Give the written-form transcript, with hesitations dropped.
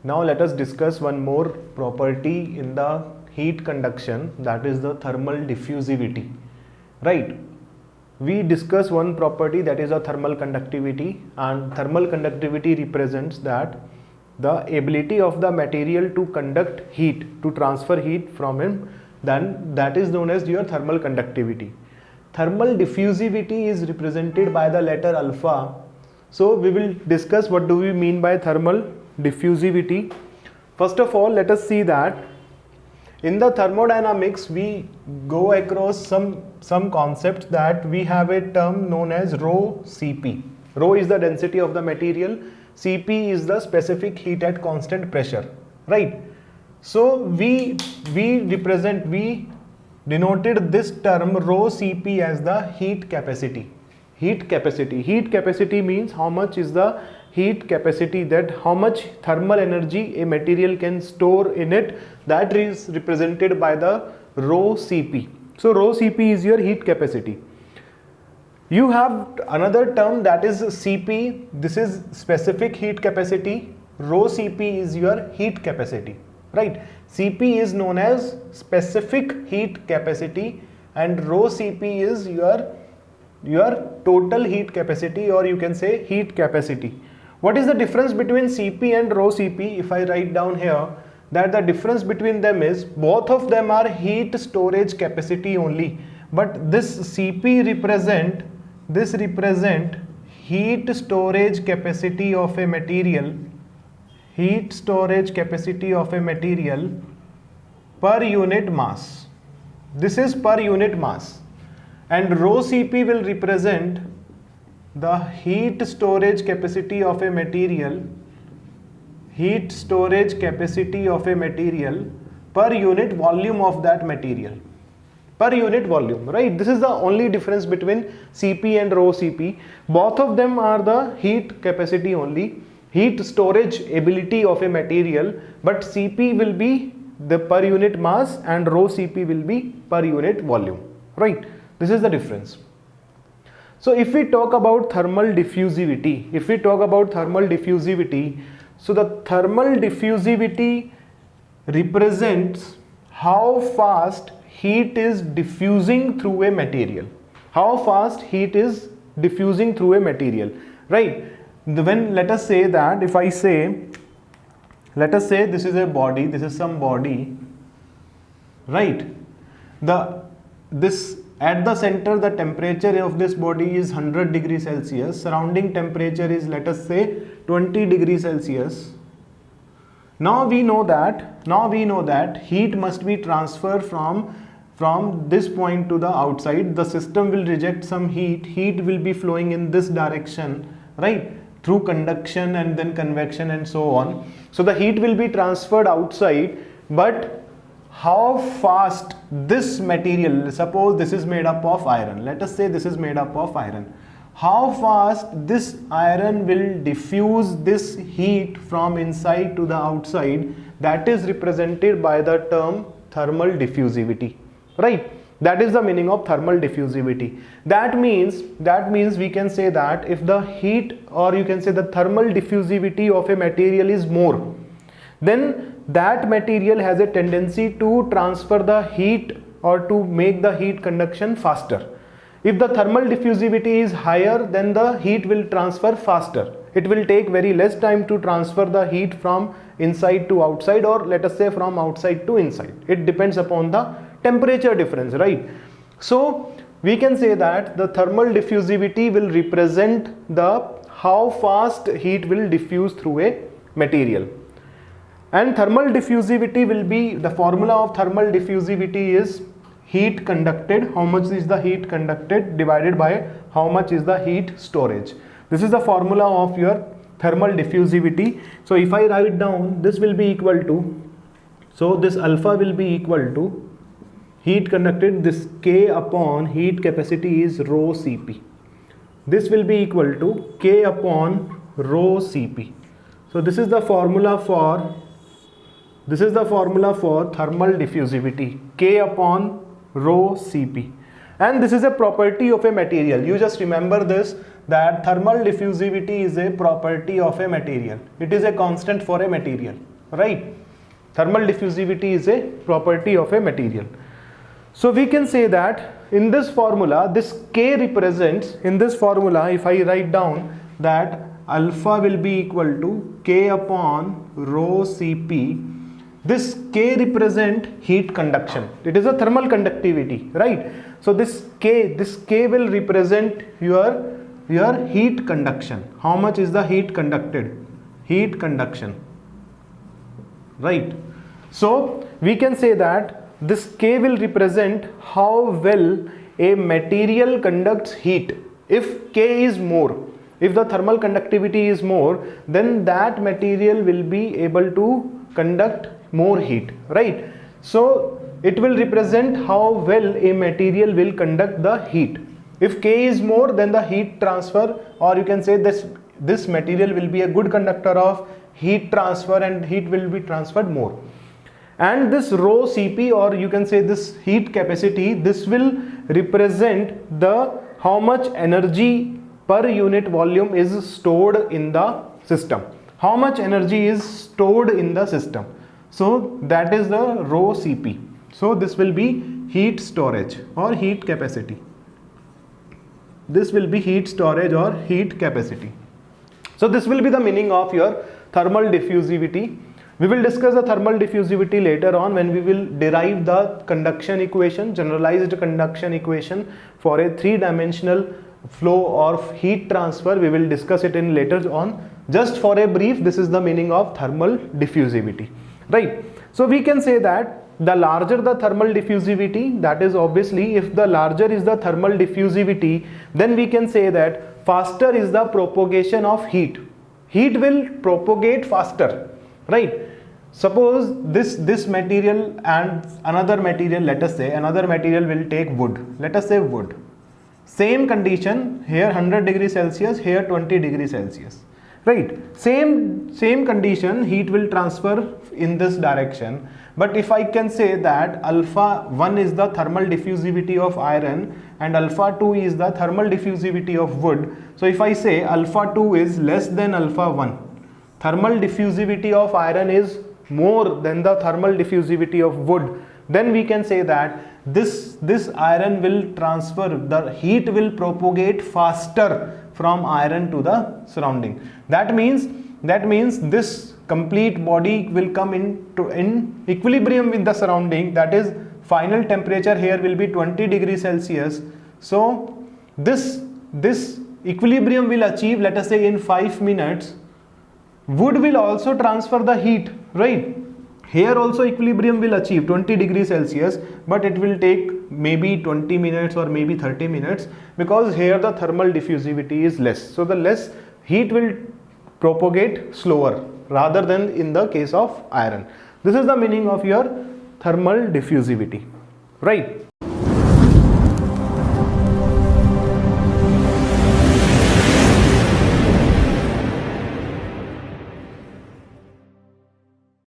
Now let us discuss one more property in the heat conduction, that is the thermal diffusivity. Right? We discuss one property, that is a thermal conductivity, and thermal conductivity represents that the ability of the material to conduct heat, to transfer heat from him, then that is known as your thermal conductivity. Thermal diffusivity is represented by the letter alpha. So we will discuss what do we mean by thermal diffusivity. First of all, let us see that in the thermodynamics we go across some concepts, that we have a term known as rho Cp. Rho is the density of the material, Cp is the specific heat at constant pressure, right? So we denoted this term rho Cp as the heat capacity. Heat capacity means how much is the heat capacity, that how much thermal energy a material can store in it, that is represented by the rho Cp. So rho Cp is your heat capacity. You have another term, that is Cp. This is specific heat capacity. Rho Cp is your heat capacity, right? Cp is known as specific heat capacity and rho Cp is your total heat capacity, or you can say heat capacity. What is the difference between Cp and rho Cp? If I write down here that the difference between them is both of them are heat storage capacity only, but this Cp represent heat storage capacity of a material, heat storage capacity of a material per unit mass. This is per unit mass. And rho Cp will represent the heat storage capacity of a material, heat storage capacity of a material per unit volume of that material, per unit volume, right? This is the only difference between Cp and rho Cp. Both of them are the heat capacity only, heat storage ability of a material, but Cp will be the per unit mass and rho Cp will be per unit volume, right? This is the difference. So if we talk about thermal diffusivity, so the thermal diffusivity represents how fast heat is diffusing through a material. How fast heat is diffusing through a material, right? When let us say that, if I say, let us say this is a body, this is some body, right? At the center, the temperature of this body is 100 degrees Celsius. Surrounding temperature is, let us say, 20 degrees Celsius. Now we know that heat must be transferred from this point to the outside. The system will reject some heat. Heat will be flowing in this direction, right? Through conduction and then convection and so on. So the heat will be transferred outside, but how fast this material, suppose this is made up of iron, let us say this is made up of iron, how fast this iron will diffuse this heat from inside to the outside, that is represented by the term thermal diffusivity, right? That is the meaning of thermal diffusivity. That means we can say that if the heat, or you can say the thermal diffusivity of a material is more, then that material has a tendency to transfer the heat or to make the heat conduction faster. If the thermal diffusivity is higher, then the heat will transfer faster. It will take very less time to transfer the heat from inside to outside, or let us say from outside to inside. It depends upon the temperature difference, right? So we can say that the thermal diffusivity will represent the how fast heat will diffuse through a material. And thermal diffusivity will be, the formula of thermal diffusivity is heat conducted, how much is the heat conducted divided by how much is the heat storage. This is the formula of your thermal diffusivity. So if I write down, this will be equal to, so this alpha will be equal to heat conducted, this K upon heat capacity is rho Cp. This will be equal to K upon rho Cp. So this is the formula for thermal diffusivity, K upon rho Cp. And this is a property of a material. You just remember this, that thermal diffusivity is a property of a material. It is a constant for a material. right? Thermal diffusivity is a property of a material. So we can say that in this formula, this K represents, in this formula, if I write down that alpha will be equal to K upon rho Cp, this K represent heat conduction. It is a thermal conductivity, right? So this K will represent your heat conduction. How much is the heat conducted? Heat conduction, right? So we can say that this K will represent how well a material conducts heat. If K is more, if the thermal conductivity is more, then that material will be able to conduct more heat, right? So it will represent how well a material will conduct the heat. If K is more, then the heat transfer, or you can say this material will be a good conductor of heat transfer and heat will be transferred more. And this rho Cp, or you can say this heat capacity, this will represent the how much energy per unit volume is stored in the system. How much energy is stored in the system. So that is the rho Cp. So this will be heat storage or heat capacity. This will be heat storage or heat capacity. So this will be the meaning of your thermal diffusivity. We will discuss the thermal diffusivity later on when we will derive the conduction equation, generalized conduction equation for a three-dimensional flow or heat transfer. We will discuss it in later on. Just for a brief, this is the meaning of thermal diffusivity, right? So we can say that the larger the thermal diffusivity, that is obviously if the larger is the thermal diffusivity, then we can say that faster is the propagation of heat. Heat will propagate faster, right? Suppose this material and another material, let us say another material will take wood, let us say wood. Same condition, here 100 degrees Celsius, here 20 degrees Celsius, right? Same condition, heat will transfer in this direction. But if I can say that alpha 1 is the thermal diffusivity of iron and alpha 2 is the thermal diffusivity of wood. So if I say alpha 2 is less than alpha 1, thermal diffusivity of iron is more than the thermal diffusivity of wood, then we can say that this iron will transfer, the heat will propagate faster from iron to the surrounding. That means this complete body will come in equilibrium with the surrounding, that is final temperature here will be 20 degrees Celsius. So this equilibrium will achieve, let us say in 5 minutes. Wood will also transfer the heat, right? Here also equilibrium will achieve 20 degrees Celsius, but it will take maybe 20 minutes or maybe 30 minutes because here the thermal diffusivity is less. So the less heat will propagate slower rather than in the case of iron. This is the meaning of your thermal diffusivity, right?